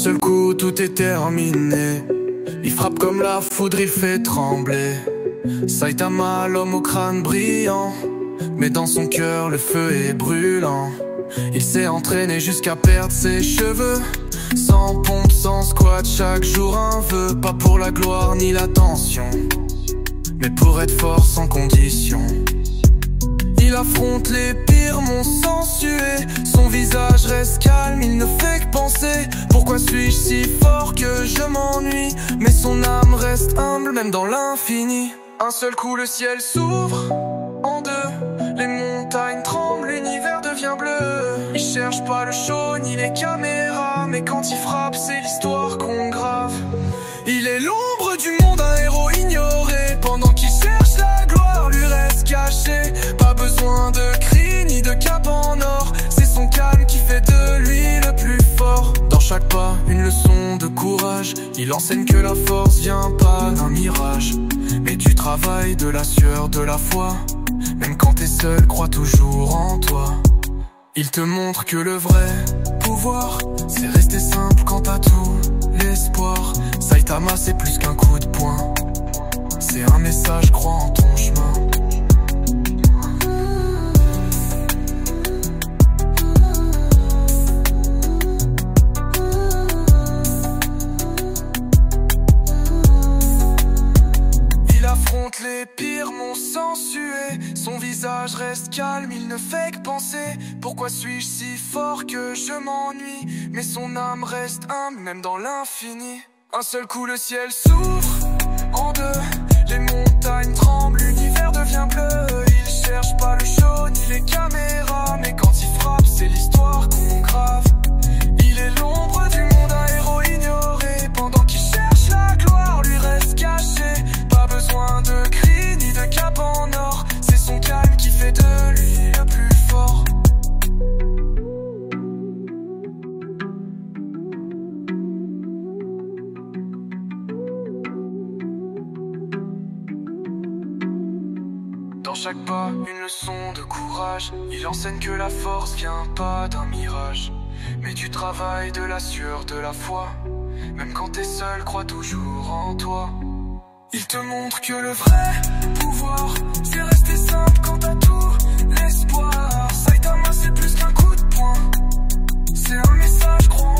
seul coup tout est terminé. Il frappe comme la foudre, il fait trembler. Saitama, l'homme au crâne brillant, mais dans son cœur le feu est brûlant. Il s'est entraîné jusqu'à perdre ses cheveux. Sans pompe, sans squat, chaque jour un vœu. Pas pour la gloire ni l'attention, mais pour être fort sans condition. Il affronte les pires, mon sang sué. Son visage reste calme, il ne fait que penser. Pourquoi suis-je si fort que je m'ennuie? Mais son âme reste humble, même dans l'infini. Un seul coup le ciel s'ouvre en deux. Les montagnes tremblent, l'univers devient bleu. Il cherche pas le show ni les caméras, mais quand il frappe c'est l'histoire qu'on grave. Il est l'ombre du monde, un héros ignoré. Pendant qu'il cherche la gloire, lui reste caché. Pas besoin de cris ni de cape en or. C'est son calme qui fait de lui le plus fort. Dans chaque pas, une leçon de courage. Il enseigne que la force vient pas d'un mirage, mais du travail, de la sueur, de la foi. Même quand t'es seul, crois toujours en toi. Il te montre que le vrai pouvoir, c'est rester simple quand t'as tout l'espoir. Saitama c'est plus qu'un coup de poing, c'est un message, crois en ton chemin. Les pires, mon sang sué. Son visage reste calme, il ne fait que penser. Pourquoi suis-je si fort que je m'ennuie? Mais son âme reste humble, même dans l'infini. Un seul coup le ciel s'ouvre en deux. Les montagnes tremblent, l'univers devient bleu. Il cherche pas le show ni les caméras, mais quand il frappe c'est l'histoire qu'on grave. Il est l'ombre du monde, un héros ignoré. Pendant qu'il cherche la gloire, lui reste caché. Pas besoin de cris ni de cape en or. C'est son calme qui fait de lui le plus fort. Dans chaque pas, une leçon de courage. Il enseigne que la force vient pas d'un mirage, mais du travail, de la sueur, de la foi. Même quand t'es seul, crois toujours en toi. Il te montre que le vrai pouvoir, c'est rester simple quand t'as tout l'espoir. Saitama c'est plus qu'un coup de poing, c'est un message, crois